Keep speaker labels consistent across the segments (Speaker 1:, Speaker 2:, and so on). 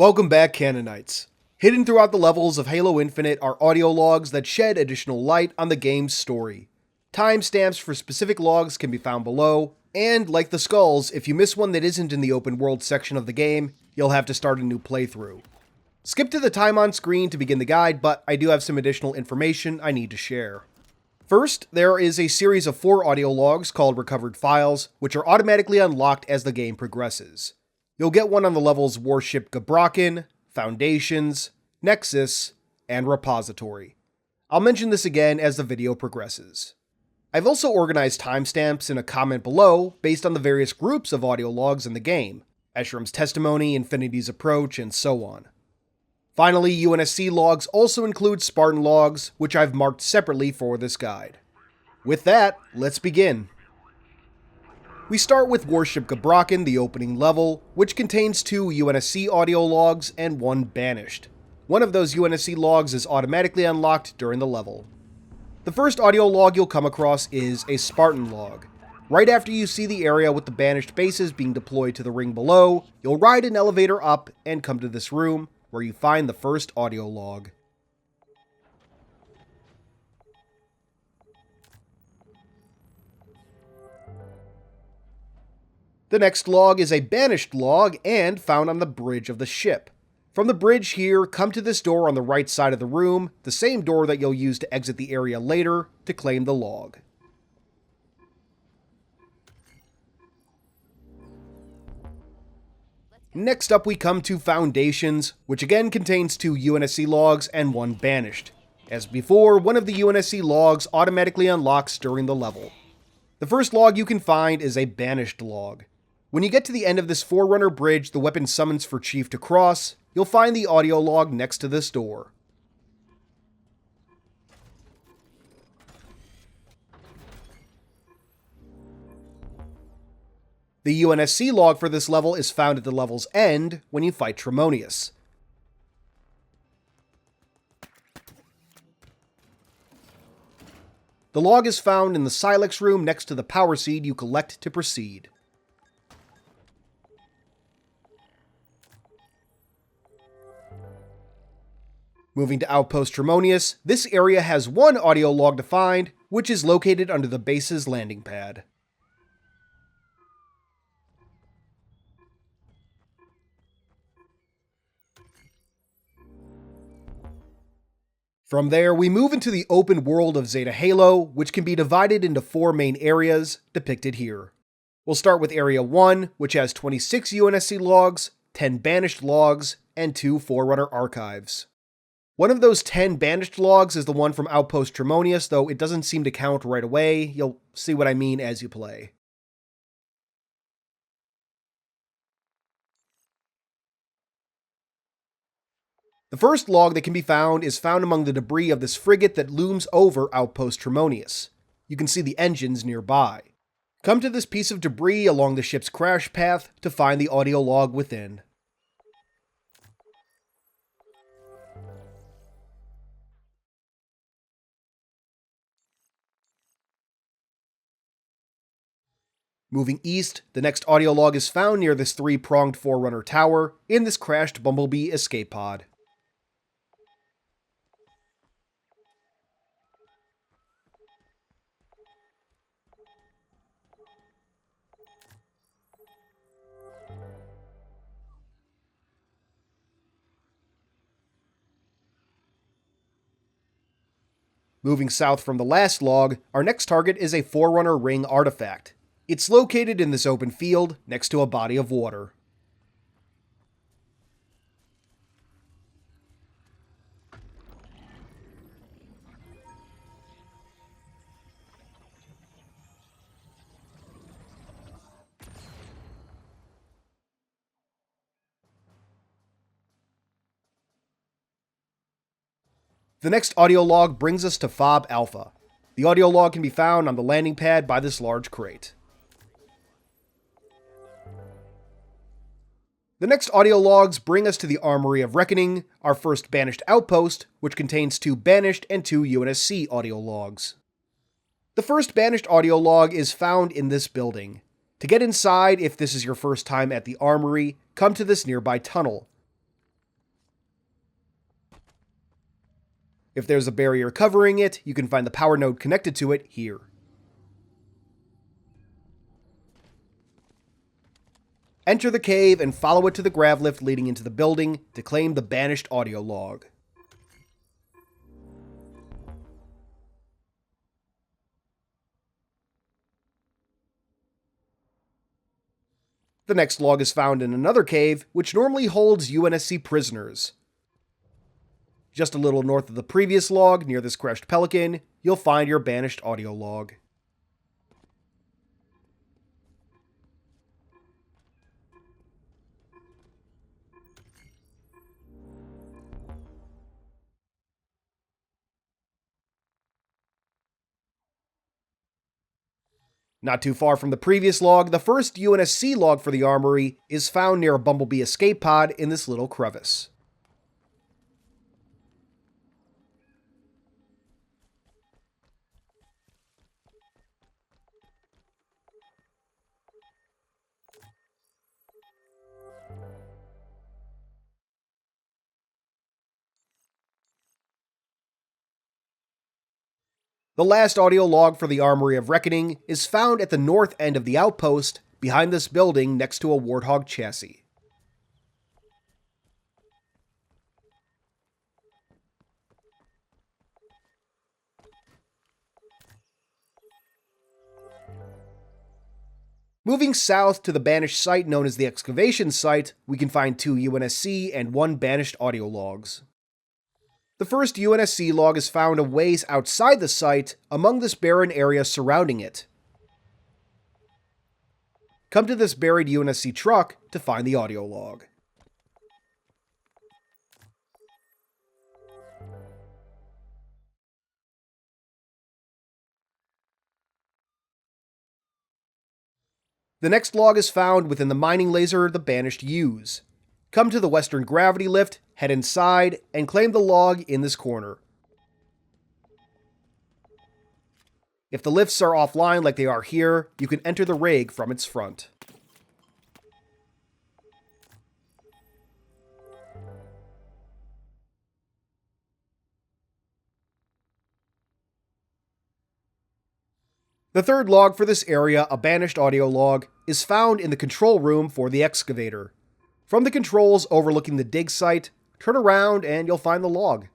Speaker 1: Welcome back, Canonites. Hidden throughout the levels of Halo Infinite are audio logs that shed additional light on the game's story. Timestamps for specific logs can be found below, and like the skulls, if you miss one that isn't in the open world section of the game, you'll have to start a new playthrough. Skip to the time on screen to begin the guide, but I do have some additional information I need to share. First, there is a series of 4 audio logs called Recovered Files, which are automatically unlocked as the game progresses. You'll get one on the levels Warship Gbraakon, Foundations, Nexus, and Repository. I'll mention this again as the video progresses. I've also organized timestamps in a comment below based on the various groups of audio logs in the game, Escherum's Testimony, Infinity's Approach, and so on. Finally, UNSC logs also include Spartan logs, which I've marked separately for this guide. With that, let's begin. We start with Warship Gbraakon, the opening level, which contains 2 UNSC audio logs and 1 Banished. One of those UNSC logs is automatically unlocked during the level. The first audio log you'll come across is a Spartan log. Right after you see the area with the Banished bases being deployed to the ring below, you'll ride an elevator up and come to this room, where you find the first audio log. The next log is a Banished log and found on the bridge of the ship. From the bridge here, come to this door on the right side of the room, the same door that you'll use to exit the area later to claim the log. Next up we come to Foundations, which again contains 2 UNSC logs and 1 Banished. As before, one of the UNSC logs automatically unlocks during the level. The first log you can find is a Banished log. When you get to the end of this Forerunner bridge the weapon summons for Chief to cross, you'll find the audio log next to this door. The UNSC log for this level is found at the level's end when you fight Tremonius. The log is found in the Silex room next to the power seed you collect to proceed. Moving to Outpost Tremonius, this area has 1 audio log to find, which is located under the base's landing pad. From there, we move into the open world of Zeta Halo, which can be divided into 4 main areas, depicted here. We'll start with Area 1, which has 26 UNSC logs, 10 Banished logs, and 2 Forerunner archives. One of those 10 Banished logs is the one from Outpost Tremonius, though it doesn't seem to count right away. You'll see what I mean as you play. The first log that can be found is found among the debris of this frigate that looms over Outpost Tremonius. You can see the engines nearby. Come to this piece of debris along the ship's crash path to find the audio log within. Moving east, the next audio log is found near this 3-pronged Forerunner tower in this crashed Bumblebee escape pod. Moving south from the last log, our next target is a Forerunner ring artifact. It's located in this open field next to a body of water. The next audio log brings us to Fob Alpha. The audio log can be found on the landing pad by this large crate. The next audio logs bring us to the Armory of Reckoning, our first Banished outpost, which contains 2 Banished and 2 UNSC audio logs. The first Banished audio log is found in this building. To get inside, if this is your first time at the Armory, come to this nearby tunnel. If there's a barrier covering it, you can find the power node connected to it here. Enter the cave and follow it to the grav lift leading into the building to claim the Banished audio log. The next log is found in another cave, which normally holds UNSC prisoners. Just a little north of the previous log, near this crashed pelican, you'll find your Banished audio log. Not too far from the previous log, the first UNSC log for the Armory is found near a Bumblebee escape pod in this little crevice. The last audio log for the Armory of Reckoning is found at the north end of the Outpost, behind this building next to a Warthog chassis. Moving south to the Banished site known as the Excavation site, we can find 2 UNSC and 1 Banished audio logs. The first UNSC log is found a ways outside the site, among this barren area surrounding it. Come to this buried UNSC truck to find the audio log. The next log is found within the mining laser the Banished use. Come to the western gravity lift, head inside, and claim the log in this corner. If the lifts are offline like they are here, you can enter the rig from its front. The third log for this area, a Banished audio log, is found in the control room for the excavator. From the controls overlooking the dig site, turn around and you'll find the log.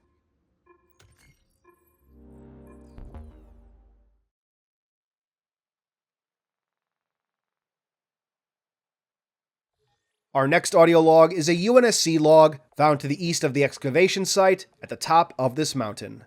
Speaker 1: Our next audio log is a UNSC log found to the east of the excavation site at the top of this mountain.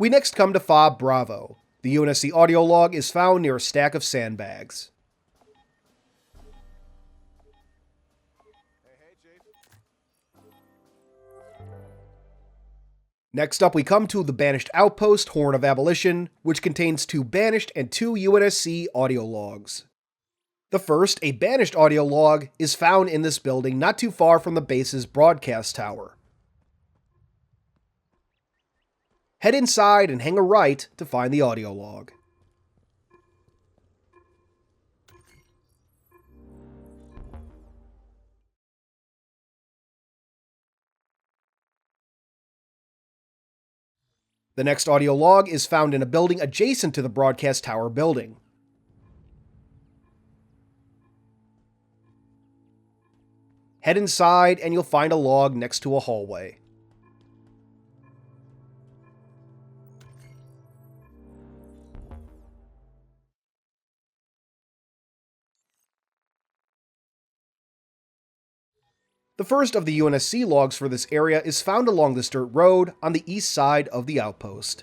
Speaker 1: We next come to Fob Bravo. The UNSC audio log is found near a stack of sandbags. Next up we come to the Banished Outpost, Horn of Abolition, which contains 2 Banished and 2 UNSC audio logs. The first, a Banished audio log, is found in this building not too far from the base's broadcast tower. Head inside and hang a right to find the audio log. The next audio log is found in a building adjacent to the broadcast tower building. Head inside and you'll find a log next to a hallway. The first of the UNSC logs for this area is found along this dirt road on the east side of the outpost.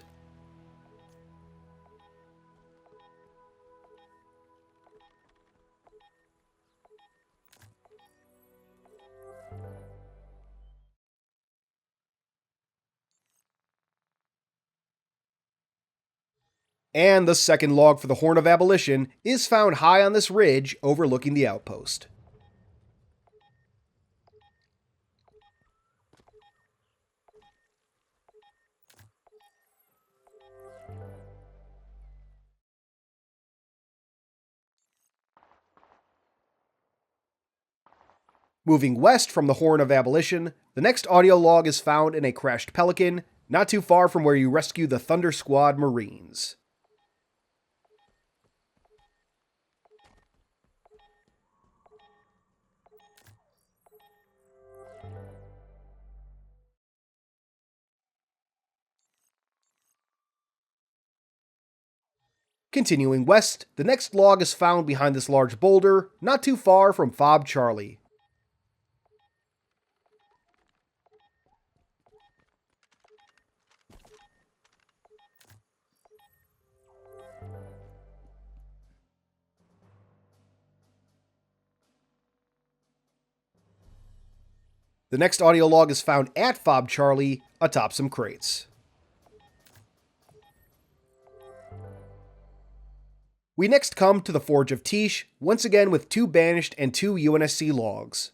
Speaker 1: And the second log for the Horn of Abolition is found high on this ridge overlooking the outpost. Moving west from the Horn of Abolition, the next audio log is found in a crashed Pelican, not too far from where you rescue the Thunder Squad Marines. Continuing west, the next log is found behind this large boulder, not too far from Fob Charlie. The next audio log is found at Fob Charlie, atop some crates. We next come to the Forge of TEASH, once again with 2 Banished and 2 UNSC logs.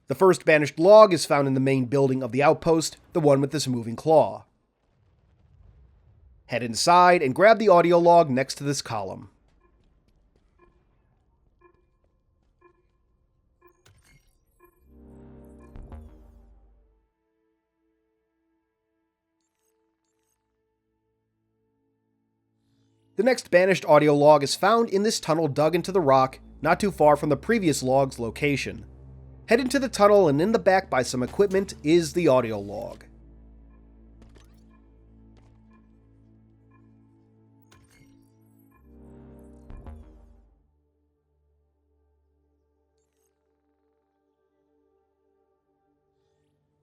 Speaker 1: The first Banished log is found in the main building of the Outpost, the one with this moving claw. Head inside and grab the audio log next to this column. The next Banished audio log is found in this tunnel dug into the rock, not too far from the previous log's location. Head into the tunnel, and in the back by some equipment is the audio log.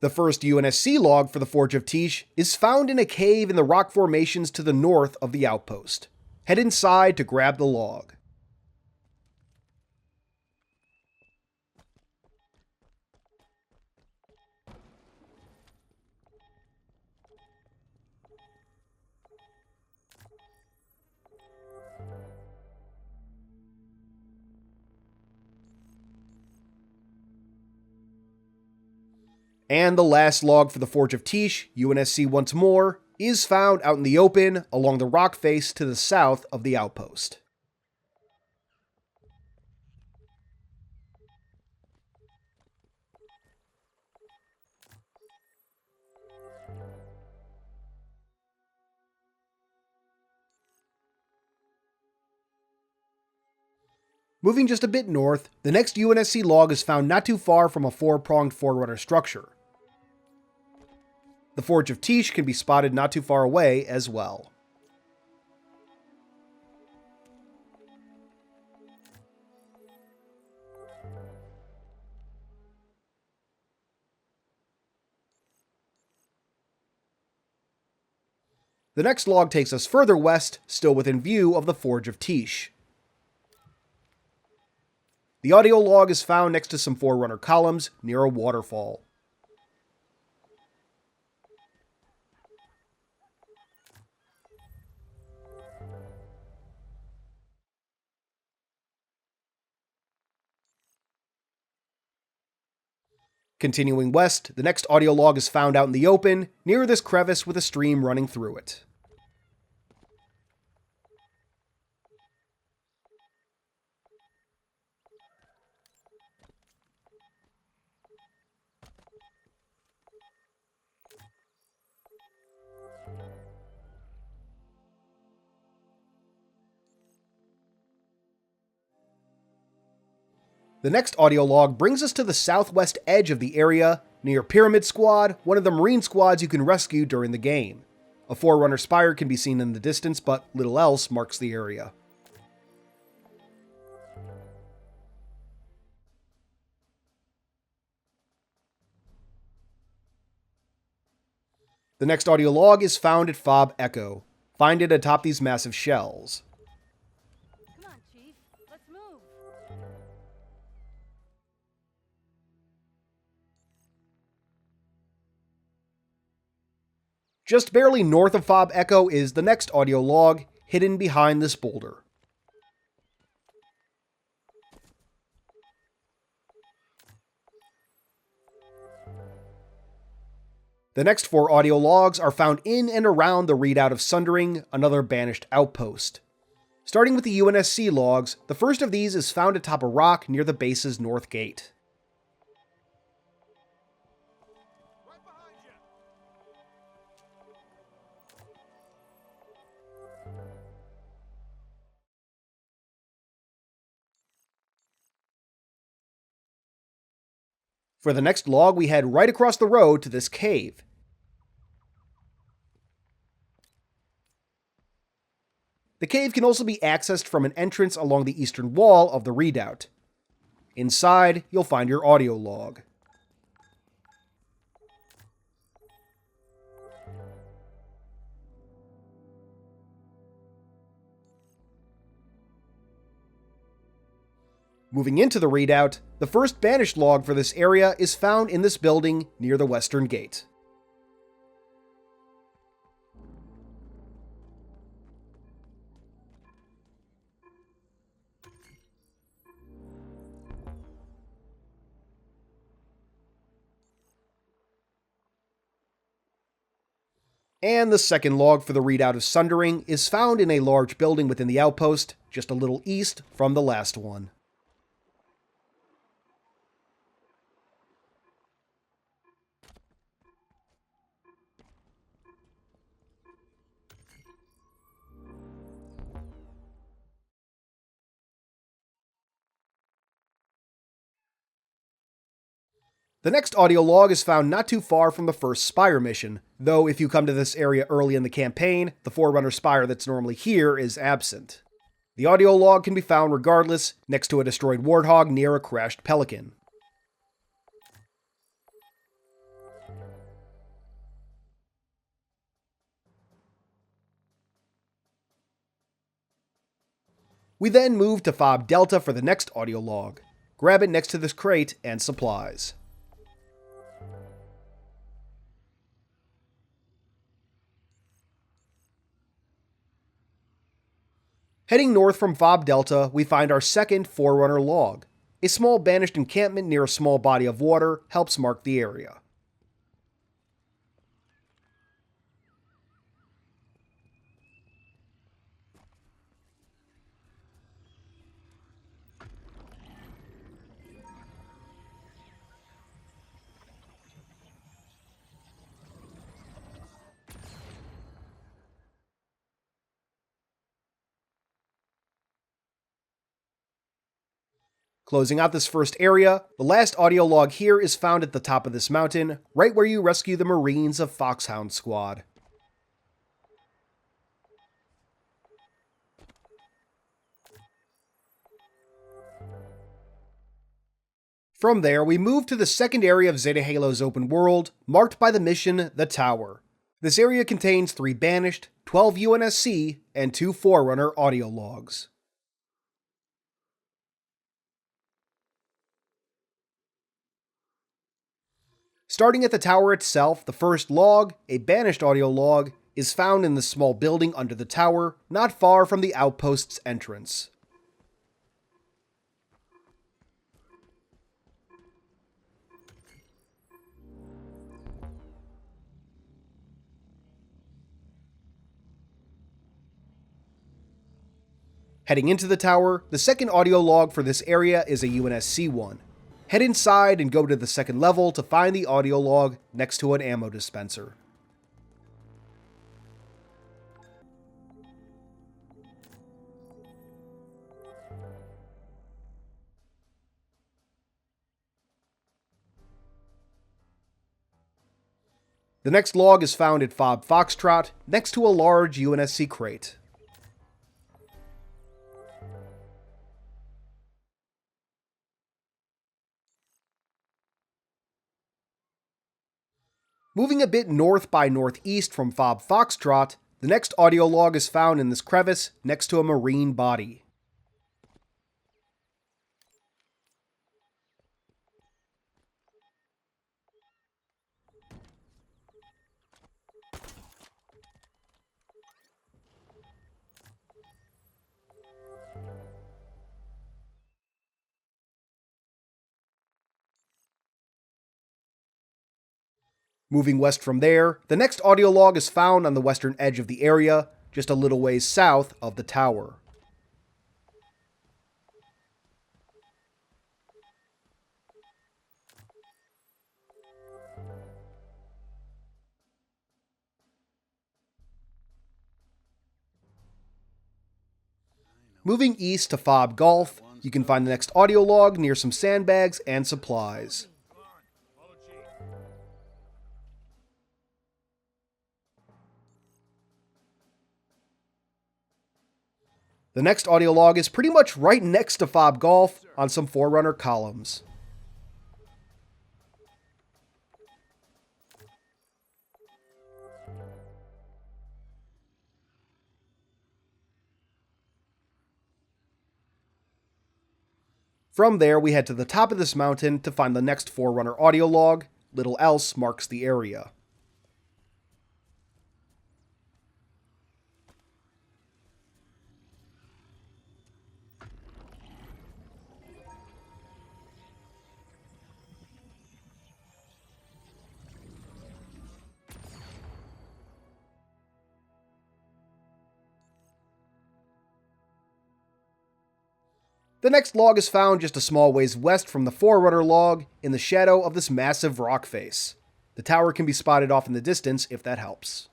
Speaker 1: The first UNSC log for the Forge of TEASH is found in a cave in the rock formations to the north of the Outpost. Head inside to grab the log. And the last log for the Forge of TEASH, UNSC once more, is found out in the open along the rock face to the south of the Outpost. Moving just a bit north, the next UNSC log is found not too far from a 4-pronged Forerunner structure. The Forge of TEASH can be spotted not too far away as well. The next log takes us further west, still within view of the Forge of TEASH. The audio log is found next to some Forerunner columns near a waterfall. Continuing west, the next audio log is found out in the open, near this crevice with a stream running through it. The next audio log brings us to the southwest edge of the area, near Pyramid Squad, one of the Marine squads you can rescue during the game. A Forerunner spire can be seen in the distance, but little else marks the area. The next audio log is found at Fob Echo. Find it atop these massive shells.
Speaker 2: Come on, Chief. Let's move.
Speaker 1: Just barely north of Fob Echo is the next audio log, hidden behind this boulder. The next 4 audio logs are found in and around the REDOUBT of Sundering, another banished outpost. Starting with the UNSC logs, the first of these is found atop a rock near the base's north gate. For the next log, we head right across the road to this cave. The cave can also be accessed from an entrance along the eastern wall of the redoubt. Inside, you'll find your audio log. Moving into the redoubt, the first Banished Log for this area is found in this building near the western gate. And the second log for the redoubt of Sundering is found in a large building within the outpost, just a little east from the last one. The next audio log is found not too far from the first Spire mission, though if you come to this area early in the campaign, the Forerunner Spire that's normally here is absent. The audio log can be found regardless, next to a destroyed Warthog near a crashed Pelican. We then move to Fob Delta for the next audio log. Grab it next to this crate and supplies. Heading north from Fob Delta, we find our second Forerunner log. A small banished encampment near a small body of water helps mark the area. Closing out this first area, the last audio log here is found at the top of this mountain, right where you rescue the Marines of Foxhound Squad. From there, we move to the second area of Zeta Halo's open world, marked by the mission, The Tower. This area contains 3 Banished, 12 UNSC, and 2 Forerunner audio logs. Starting at the tower itself, the first log, a Banished audio log, is found in the small building under the tower, not far from the Outpost's entrance. Heading into the tower, the second audio log for this area is a UNSC one. Head inside and go to the second level to find the audio log next to an ammo dispenser. The next log is found at Fob Foxtrot, next to a large UNSC crate. Moving a bit north by northeast from Fob Foxtrot, the next audio log is found in this crevice next to a Marine body. Moving west from there, the next audio log is found on the western edge of the area, just a little ways south of the tower. Moving east to Fob Gulf, you can find the next audio log near some sandbags and supplies. The next audio log is pretty much right next to Fob Gulf on some Forerunner columns. From there, we head to the top of this mountain to find the next Forerunner audio log. Little else marks the area. The next log is found just a small ways west from the Forerunner log, in the shadow of this massive rock face. The tower can be spotted off in the distance if that helps.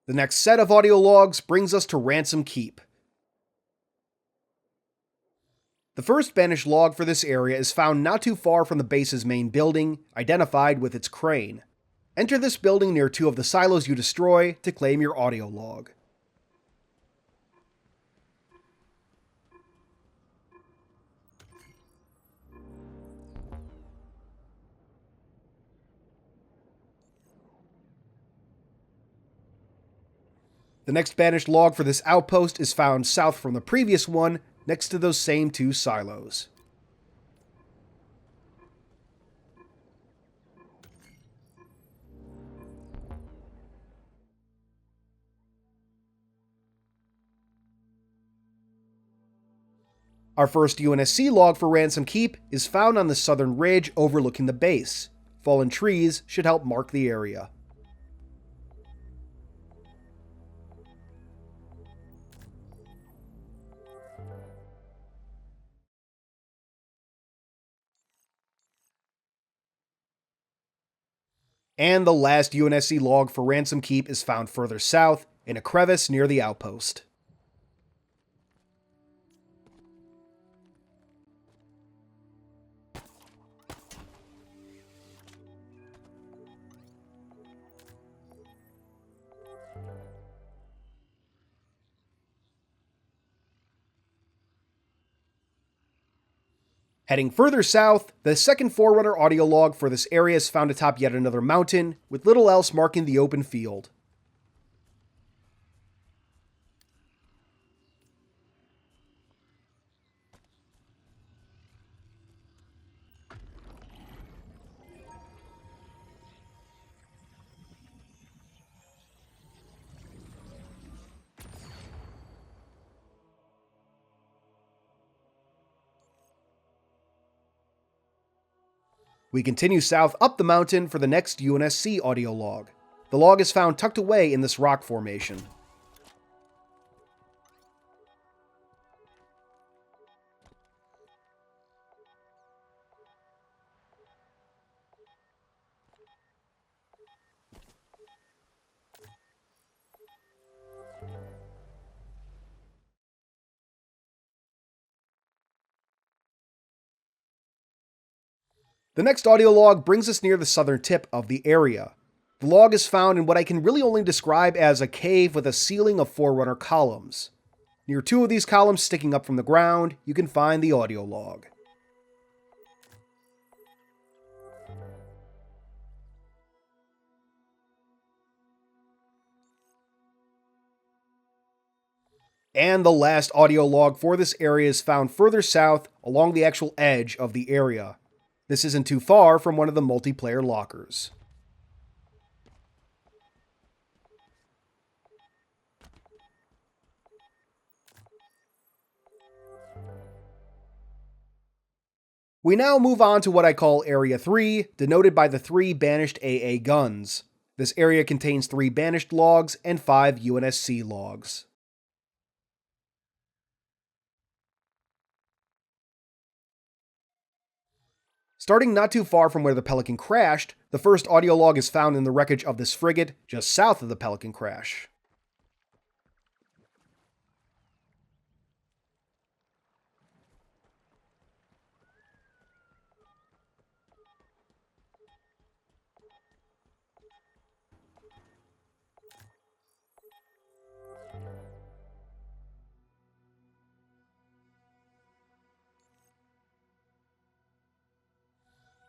Speaker 1: The next set of audio logs brings us to Ransom Keep. The first Banished Log for this area is found not too far from the base's main building, identified with its crane. Enter this building near 2 of the silos you destroy to claim your audio log. The next Banished Log for this outpost is found south from the previous one, next to those same 2 silos. Our first UNSC log for Ransom Keep is found on the southern ridge overlooking the base. Fallen trees should help mark the area. And the last UNSC log for Ransom Keep is found further south, in a crevice near the outpost. Heading further south, the second Forerunner audio log for this area is found atop yet another mountain, with little else marking the open field. We continue south up the mountain for the next UNSC audio log. The log is found tucked away in this rock formation. The next audio log brings us near the southern tip of the area. The log is found in what I can really only describe as a cave with a ceiling of Forerunner columns. Near 2 of these columns sticking up from the ground, you can find the audio log. And the last audio log for this area is found further south along the actual edge of the area. This isn't too far from one of the multiplayer lockers. We now move on to what I call Area 3, denoted by the 3 banished AA guns. This area contains 3 Banished Logs and 5 UNSC logs. Starting not too far from where the Pelican crashed, the first audio log is found in the wreckage of this frigate just south of the Pelican crash.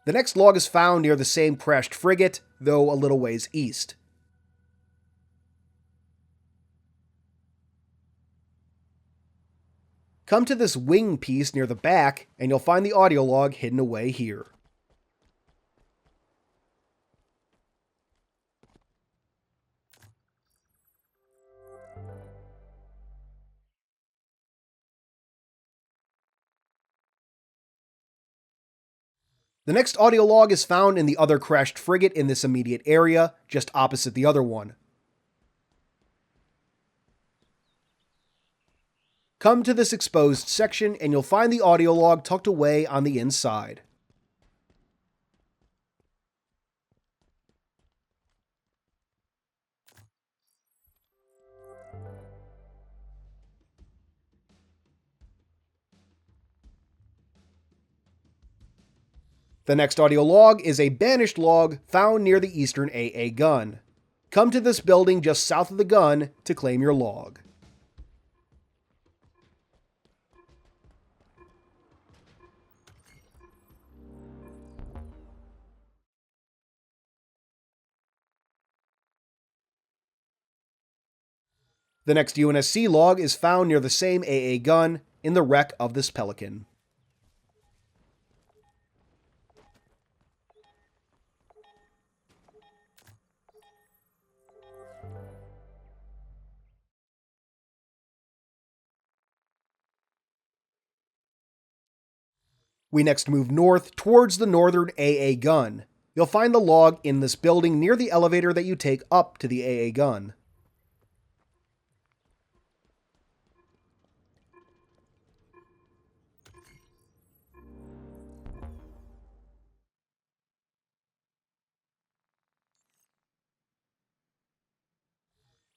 Speaker 1: The next log is found near the same crashed frigate, though a little ways east. Come to this wing piece near the back, and you'll find the audio log hidden away here. The next audio log is found in the other crashed frigate in this immediate area, just opposite the other one. Come to this exposed section and you'll find the audio log tucked away on the inside. The next audio log is a Banished Log found near the eastern AA gun. Come to this building just south of the gun to claim your log. The next UNSC log is found near the same AA gun in the wreck of this Pelican. We next move north towards the northern AA gun. You'll find the log in this building near the elevator that you take up to the AA gun.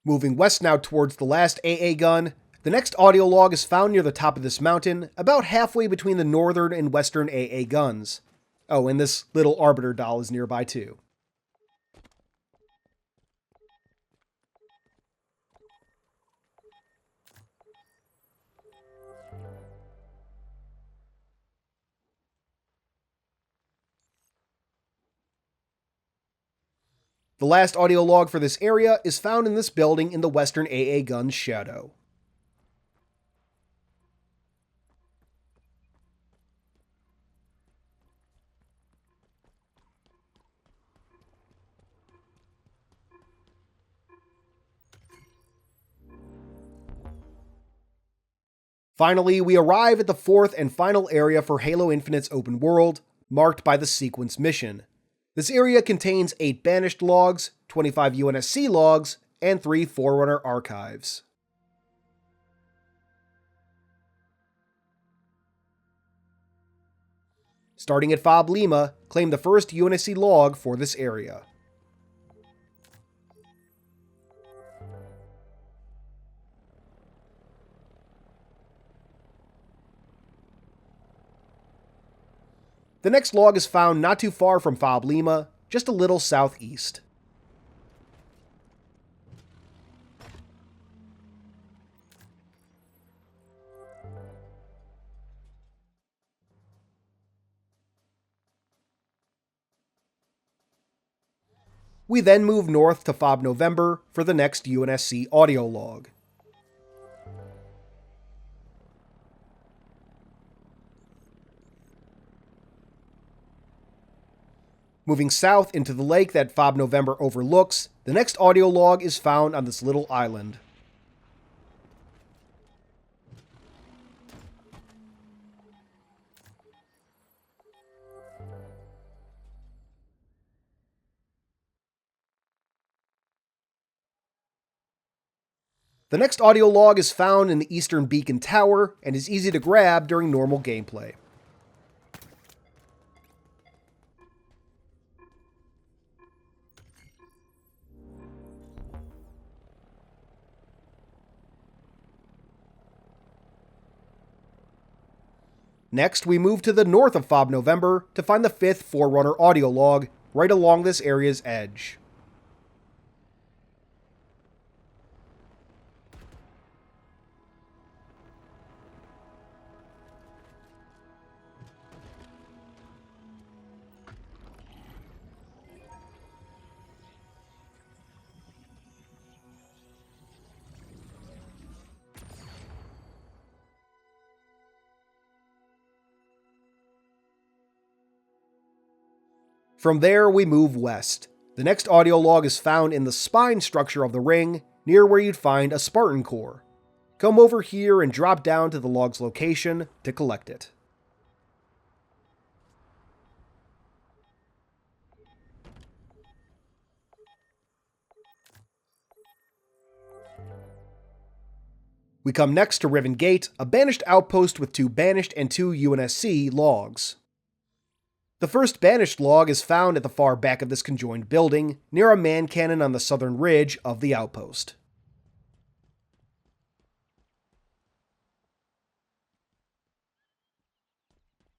Speaker 1: Moving west now towards the last AA gun, the next audio log is found near the top of this mountain, about halfway between the northern and western AA guns. Oh, and this little Arbiter doll is nearby too. The last audio log for this area is found in this building in the western AA gun's shadow. Finally, we arrive at the fourth and final area for Halo Infinite's open world, marked by the Sequence mission. This area contains 8 Banished Logs, 25 UNSC Logs, and 3 Forerunner archives. Starting at Fob Lima, claim the first UNSC Log for this area. The next log is found not too far from Fob Lima, just a little southeast. We then move north to Fob November for the next UNSC audio log. Moving south into the lake that Fob November overlooks, the next audio log is found on this little island. The next audio log is found in the eastern beacon tower and is easy to grab during normal gameplay. Next, we move to the north of Fob November to find the 5th Forerunner audio log, right along this area's edge. From there, we move west. The next audio log is found in the spine structure of the ring, near where you'd find a Spartan core. Come over here and drop down to the log's location to collect it. We come next to Riven Gate, a banished outpost with 2 banished and 2 UNSC logs. The first banished log is found at the far back of this conjoined building, near a man cannon on the southern ridge of the outpost.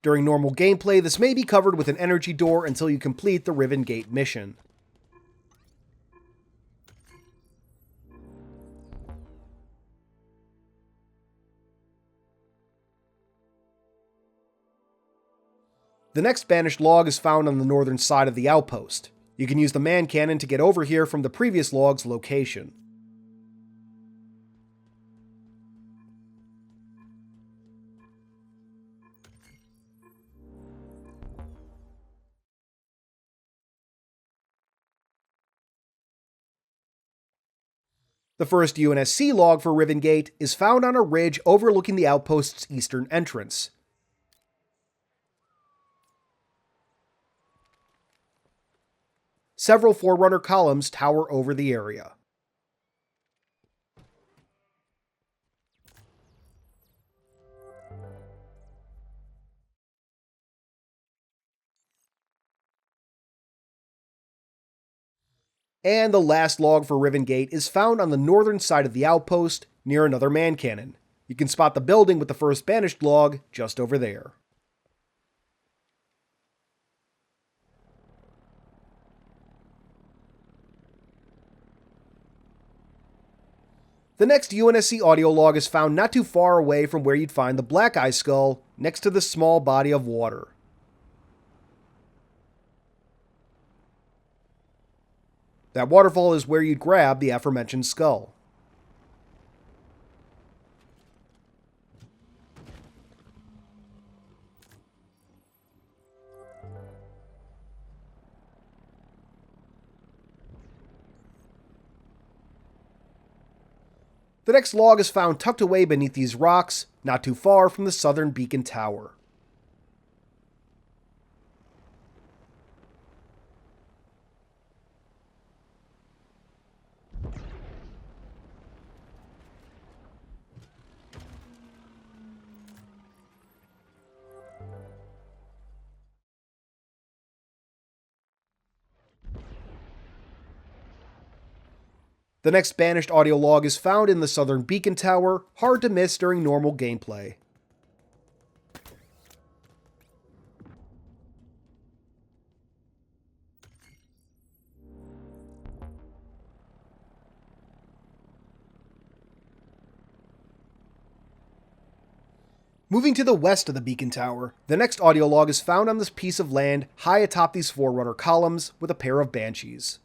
Speaker 1: During normal gameplay, this may be covered with an energy door until you complete the Riven Gate mission. The next banished log is found on the northern side of the outpost. You can use the man cannon to get over here from the previous log's location. The first UNSC log for Riven Gate is found on a ridge overlooking the outpost's eastern entrance. Several Forerunner columns tower over the area. And the last log for Riven Gate is found on the northern side of the outpost, near another man cannon. You can spot the building with the first banished log just over there. The next UNSC audio log is found not too far away from where you'd find the Black Eye skull, next to the small body of water. That waterfall is where you'd grab the aforementioned skull. The next log is found tucked away beneath these rocks, not too far from the southern beacon tower. The next banished audio log is found in the southern beacon tower, hard to miss during normal gameplay. Moving to the west of the beacon tower, the next audio log is found on this piece of land high atop these Forerunner columns with a pair of banshees.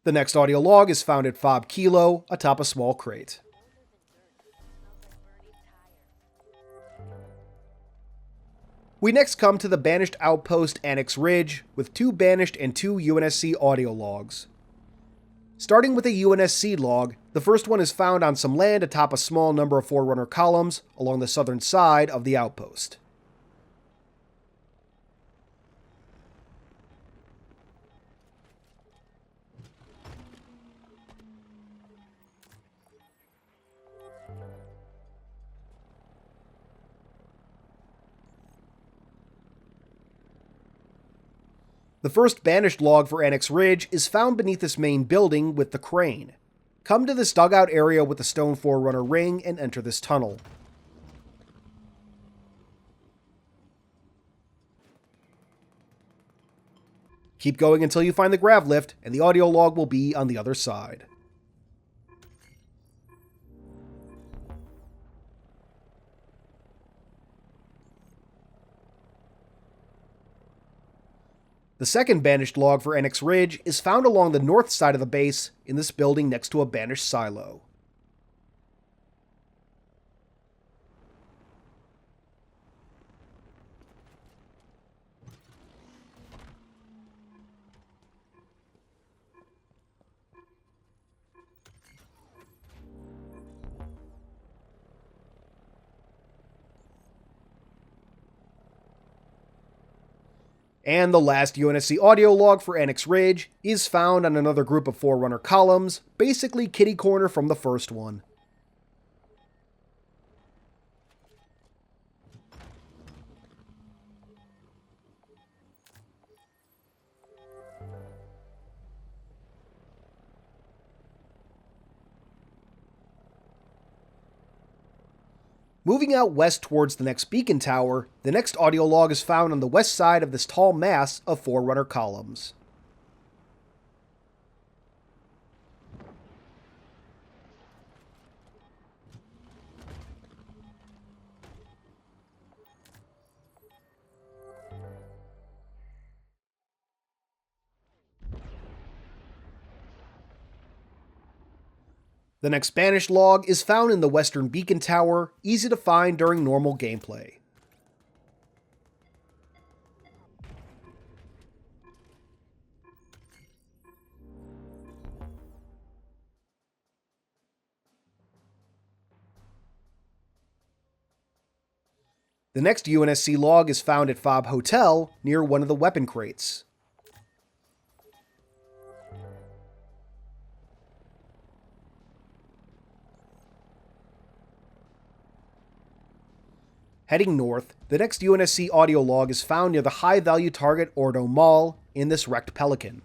Speaker 1: The next audio log is found at Fob Kilo, atop a small crate. We next come to the banished outpost ANNEX Ridge, with 2 banished and 2 UNSC audio logs. Starting with a UNSC log, the first one is found on some land atop a small number of Forerunner columns along the southern side of the outpost. The first Banished Log for Annex Ridge is found beneath this main building with the crane. Come to this dugout area with the stone Forerunner ring and enter this tunnel. Keep going until you find the grav lift, and the audio log will be on the other side. The second Banished Log for Annex Ridge is found along the north side of the base in this building next to a Banished silo. And the last UNSC audio log for Annex Ridge is found on another group of Forerunner columns, basically kitty corner from the first one. Moving out west towards the next beacon tower, the next audio log is found on the west side of this tall mass of Forerunner columns. The next Banished Log is found in the western beacon tower, easy to find during normal gameplay. The next UNSC log is found at Fob Hotel, near one of the weapon crates. Heading north, the next UNSC audio log is found near the high-value target Ordo Mall in this wrecked Pelican.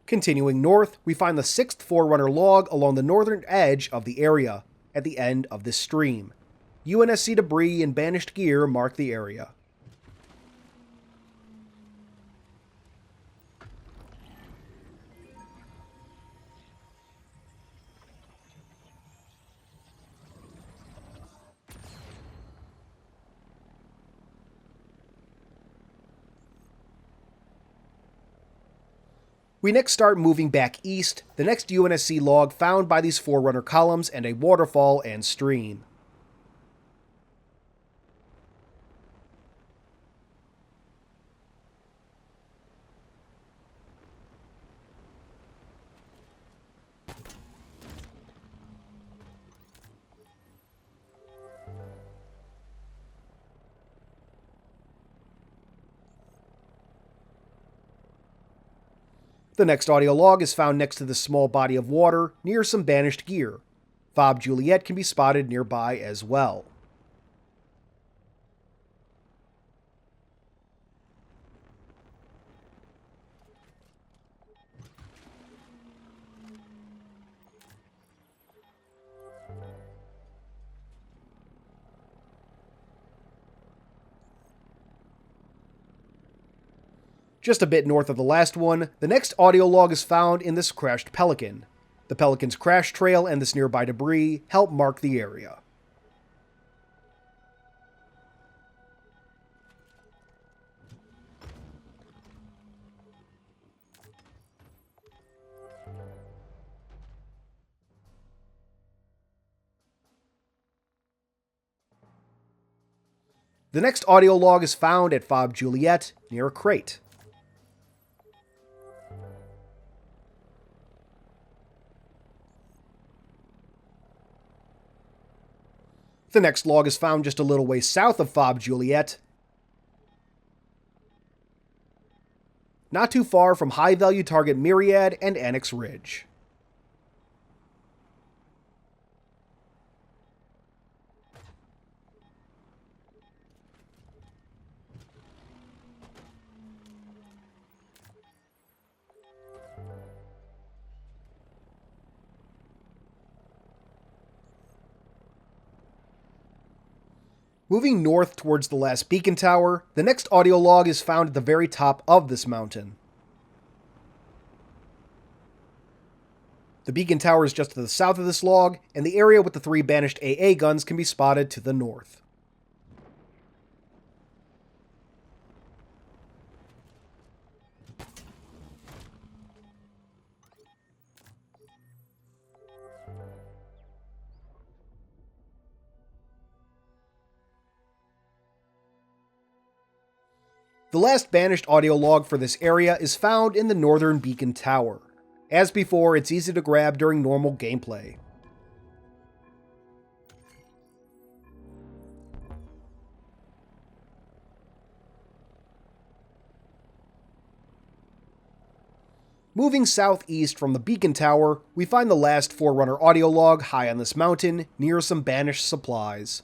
Speaker 1: Continuing north, we find the 6th Forerunner log along the northern edge of the area, at the end of this stream. UNSC debris and banished gear mark the area. We next start moving back east, the next UNSC log found by these Forerunner columns and a waterfall and stream. The next audio log is found next to this small body of water near some banished gear. Fob Juliet can be spotted nearby as well. Just a bit north of the last one, the next audio log is found in this crashed Pelican. The Pelican's crash trail and this nearby debris help mark the area. The next audio log is found at Fob Juliet near a crate. The next log is found just a little way south of Fob Juliet, not too far from high-value target Myriad and Annex Ridge. Moving north towards the last beacon tower, the next audio log is found at the very top of this mountain. The beacon tower is just to the south of this log, and the area with the 3 banished AA guns can be spotted to the north. The last banished audio log for this area is found in the northern beacon tower. As before, it's easy to grab during normal gameplay. Moving southeast from the beacon tower, we find the last Forerunner audio log high on this mountain, near some banished supplies.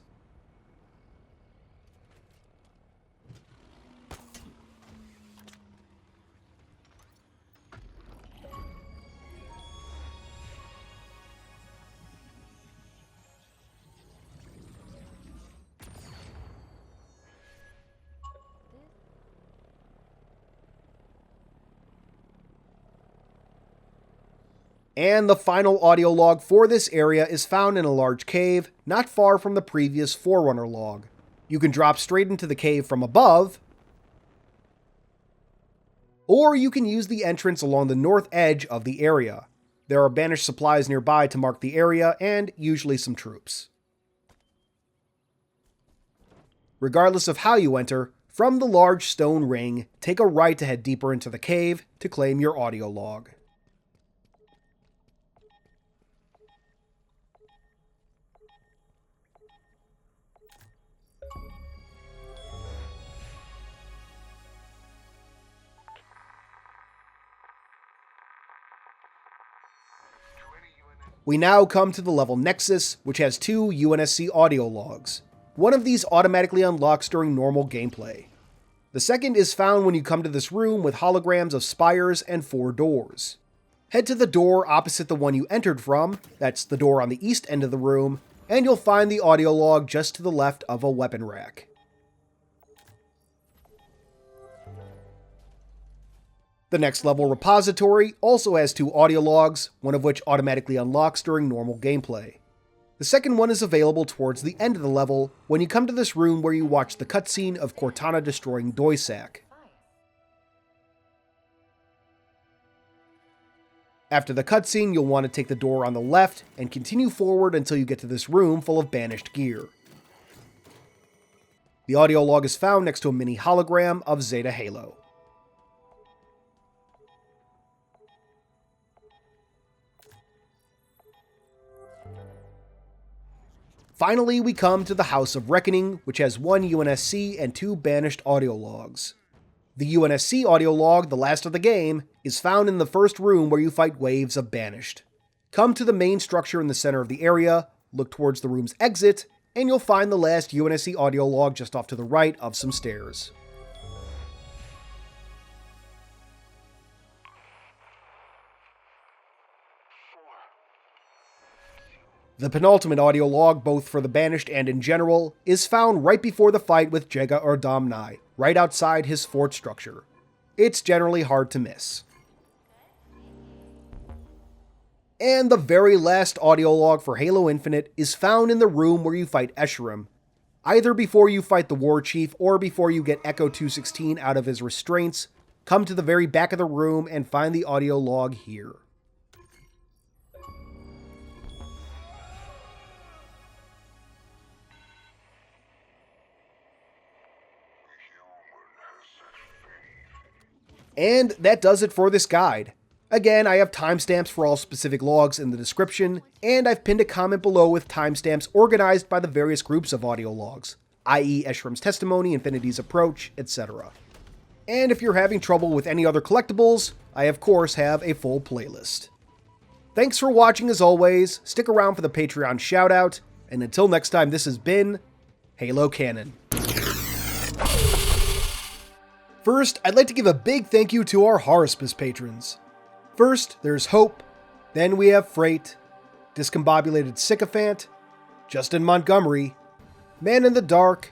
Speaker 1: And the final audio log for this area is found in a large cave, not far from the previous Forerunner log. You can drop straight into the cave from above, or you can use the entrance along the north edge of the area. There are banished supplies nearby to mark the area, and usually some troops. Regardless of how you enter, from the large stone ring, take a right to head deeper into the cave to claim your audio log. We now come to the level Nexus, which has 2 UNSC audio logs. One of these automatically unlocks during normal gameplay. The second is found when you come to this room with holograms of spires and 4 doors. Head to the door opposite the one you entered from, that's the door on the east end of the room, and you'll find the audio log just to the left of a weapon rack. The next level repository also has 2 audio logs, one of which automatically unlocks during normal gameplay. The second one is available towards the end of the level, when you come to this room where you watch the cutscene of Cortana destroying Doisak. After the cutscene, you'll want to take the door on the left and continue forward until you get to this room full of banished gear. The audio log is found next to a mini hologram of Zeta Halo. Finally, we come to the House of Reckoning, which has 1 UNSC and 2 banished audio logs. The UNSC audio log, the last of the game, is found in the first room where you fight waves of banished. Come to the main structure in the center of the area, look towards the room's exit, and you'll find the last UNSC audio log just off to the right of some stairs. The penultimate audio log, both for the Banished and in general, is found right before the fight with Jega Erdamnai, right outside his fort structure. It's generally hard to miss. And the very last audio log for Halo Infinite is found in the room where you fight Escharum, either before you fight the War Chief or before you get Echo 216 out of his restraints. Come to the very back of the room and find the audio log here. And that does it for this guide. Again, I have timestamps for all specific logs in the description, and I've pinned a comment below with timestamps organized by the various groups of audio logs, i.e. Escherum's testimony, Infinity's approach, etc. And if you're having trouble with any other collectibles, I of course have a full playlist. Thanks for watching as always, stick around for the Patreon shoutout, and until next time, this has been Halo Canon. First, I'd like to give a big thank you to our Horospis patrons. First, there's Hope, then we have Freight, Discombobulated Sycophant, Justin Montgomery, Man in the Dark,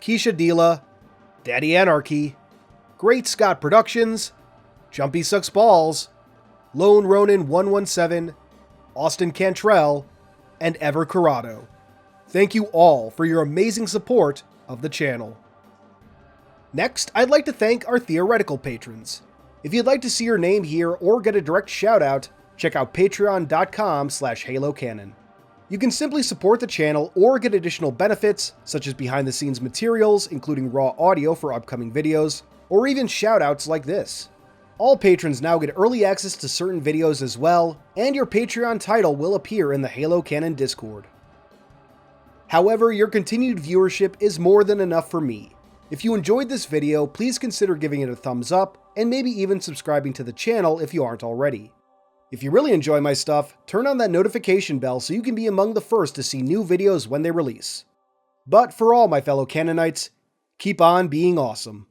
Speaker 1: Keisha Dila, Daddy Anarchy, Great Scott Productions, Jumpy Sucks Balls, Lone Ronin 117, Austin Cantrell, and Ever Corrado. Thank you all for your amazing support of the channel. Next, I'd like to thank our theoretical patrons. If you'd like to see your name here or get a direct shoutout, check out patreon.com/halocanon. You can simply support the channel or get additional benefits, such as behind-the-scenes materials, including raw audio for upcoming videos, or even shoutouts like this. All patrons now get early access to certain videos as well, and your Patreon title will appear in the Halo Canon Discord. However, your continued viewership is more than enough for me. If you enjoyed this video, please consider giving it a thumbs up, and maybe even subscribing to the channel if you aren't already. If you really enjoy my stuff, turn on that notification bell so you can be among the first to see new videos when they release. But for all my fellow Canonites, keep on being awesome.